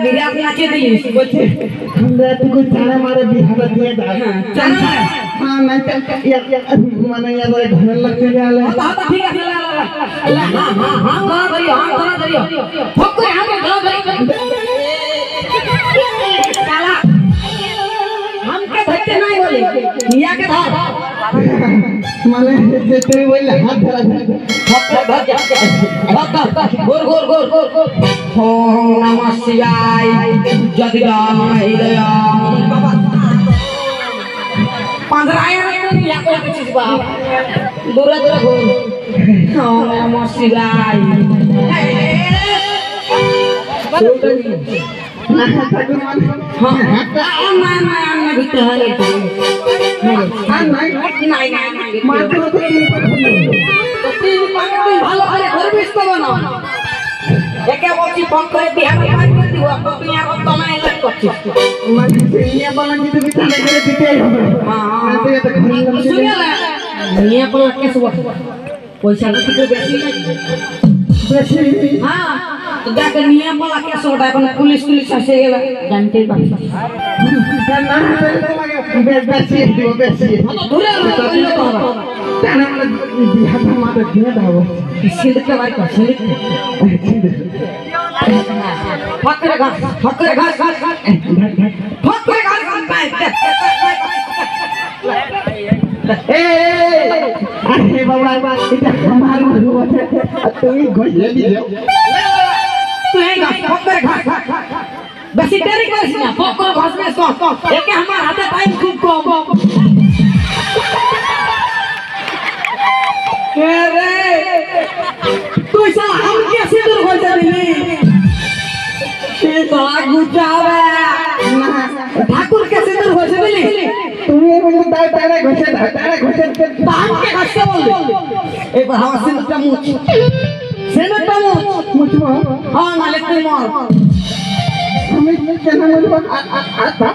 বিরাট নাচে দিস বলছে আমরা তুই চারা মারে বিহার দিয়ে দাও হ্যাঁ না মানে এবারে ঘরের লোক চলে আলে ঠিক আছে মানে তুমি বললে হাত ধরা গোর গোর গোর গোর গোর ওম নমঃ শিবায় যদি বাবা पंद्राय दूरा दूरा घूम ओम नमः शिवाय ভালো করে করবিস তো না একে বলছি ফোন করে বিহার পার করে দিব তুমি আর তোমায় লাগ করছিস মানে নিয়ে বলা কি তুমি তাহলে করে দিতেই হবে হ্যাঁ তুই তো শুনে না নিয়ে বলা কে সব পয়সা থেকে বেশি বেশি হ্যাঁ তো দেখ নিয়ে বলা কে সব এখন পুলিশ পুলিশ এসে গেল জানতে পারছিস না তোমাকে বেশি দিব বেশি দূরে দূরে তো হবে তাহলে আমরা বিহার মাঠে দিয়ে দাও সিঁদুরটা বার কর সিঁদুর ফকরে ঘাস ফকরে ঘাস ঘাস ফকরে ঘাস अरे बाबा এটা আমার মনে তুমি গইলে দিও তুই ঘাস ফকরে ঘাস বেশি দেরি করিস না ফকরে ঘাস में सो একে আমার হাতে টাইম খুব কম কে রে তুই সালা हम कैसे दूर हो जाबি কে সালা গুজাবে না ঠাকুর कैसे दूर हो जाबি তুমি বলে তাই তারে ঘষে দাম কে ঘষতে বললি এবার হাওয়া সিনটা মুছ সিনটা মুছবো হ্যাঁ নালে তুই মর আমি কেন বলবো আ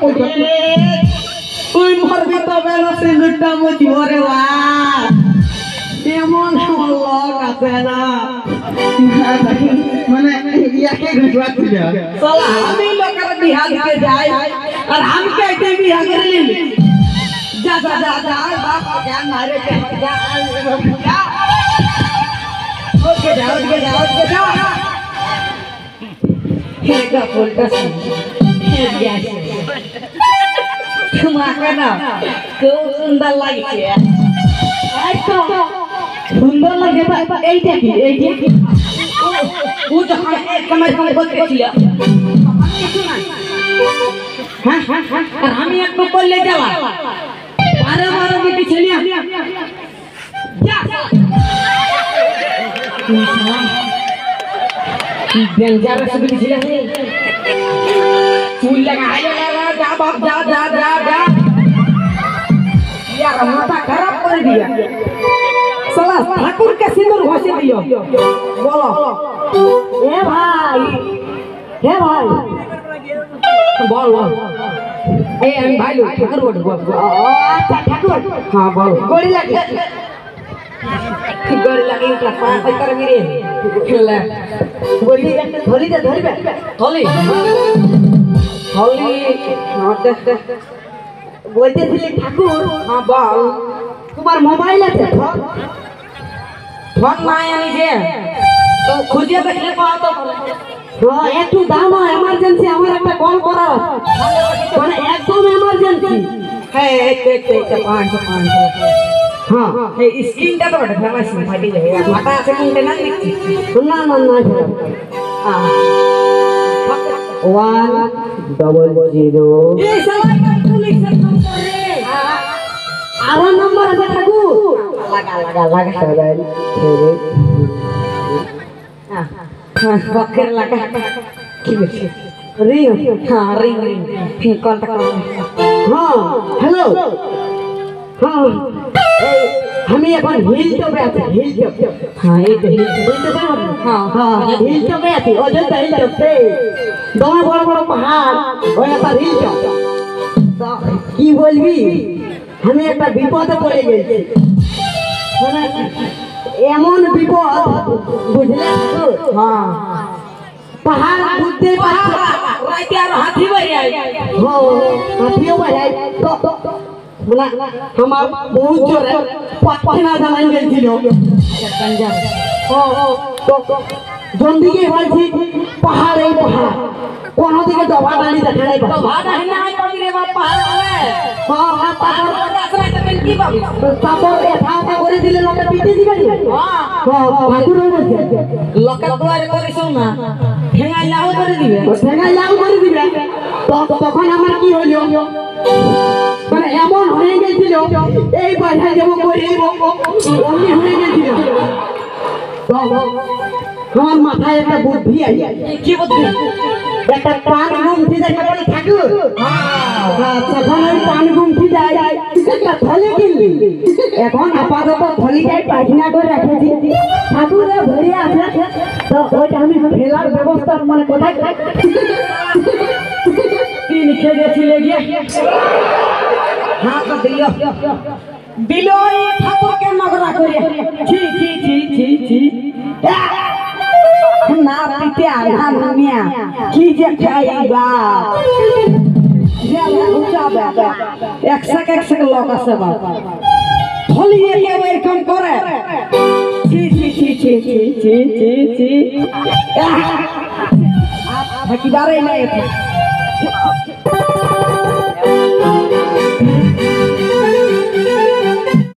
তুই মরবি তবে না সিনটা মুছব রে বা এমন লোক আছে না মানে ইয়াকে ঘষবা ছিল সালা আমি লোকের বিয়া দিতে যাই আর আমি কেটে বিয়া করে নিলি जा जा जा जा बाप का ज्ञान मारे के जा ओके जा हे का बोलता हे गैस तुम आके ना तो सुंदर लगे तो सुंदर लगे এইটা কি ও যখন এক কমাই কমাই বলতে ছিল কিছু না হ্যাঁ আর আমি একটু করলে যাওয়া बारह बारह बेटी चलिया डेंजरस बेटी चलिया चूल लगा जा बाप जा जा जा जा यार माथा खराब कर दिया साला ठाकुर के सिंदूर घसे दियो बोलो ए भाई बोल बोल ए हम भाई लोग ठाकुर बोल अच्छा ठाकुर हां बोल गोली लगी इतना पांच कर मेरे ले गोली धोली दे धोली धोली हां देख बोलते थे ठाकुर हां बोल तुम्हार मोबाइल আছে फोन না আনি যে তো খুঁজে দেখলে পাও তো হ্যাঁ একটু দাও না এমার্জেন্সি আমার একটা কল করা মানে একদম এমার্জেন্সি হ্যাঁ এটা 500 হ্যাঁ এই স্ক্রিনটা তো বড় ফেমাস ফাটি যাবে মাথা আছে কোনটা না দেখছি না না না হ্যাঁ 100 এই সবাই পুলিশের নম্বর রে আর নম্বর আছে ঠাকুর লাগা সবাই হ্যাঁ বকের লাগা কি বলছিস রিং হ্যাঁ রিং কলটা কর হ্যাঁ হ্যালো হ্যাঁ আমি এখন হিল টপে আছি হিল টপ হ্যাঁ এই তো হিল টপে হ্যাঁ হ্যাঁ হিল টপে আছি অযোধ্যা হিল টপে দমে বড় বড় পাহাড় ওই একটা হিল টপ কি বলবি আমি একটা বিপদে পড়ে গেছি মানে এমন বিপদ বুঝলে হ্যাঁ পাহাড় বুঝতে পারছি আর হাতি বাড়াই হ্যাঁ হাতিও বাড়াই তো মানে আমার বহুত জোরে পাটনা জানাই গেছিল কোন দিকে বলছি পাহাড় এই পাহাড় কোন দিকে ডবা ডালি দেখা নাই তারপর এথা করে দিলে লোকে পিটে দিবে ঠাকুর লোকে দুয়ারে করিস না ঠেঙাই লাউ করে দিবে ঠেঙাই লাউ করে দিবে তখন আমার কি হলো মানে এমন হয়ে গেছিল এই বাসায় যেমন করে অমনি হয়ে গেছিল আমার মাথায় একটা বুদ্ধি আছে কি বুদ্ধি একটা পান গুমটি দেখে বলে ঠাকুর তখন ওই পান গুমটি যায় একটা থলি কিনলি এখন আপাতত থলিটাই পায়খানা করে রেখেছি ঠাকুরে ভরে আছে তো ওইটা আমি ফেলার ব্যবস্থা মানে কোথায় তিন খেয়ে গেছিলে গিয়ে হাত দিল দিল ঠাকুরকে নগরা করে ছি ছি ছি ছি ছি না পিতে আঘাত মিয়া কি যে খাইবা একশো লোক আছে বাবা থলিয়ে কেউ এরকম করে ছি ছি ছি ছি ছি ছি ছি ছি থাকিবারই নাই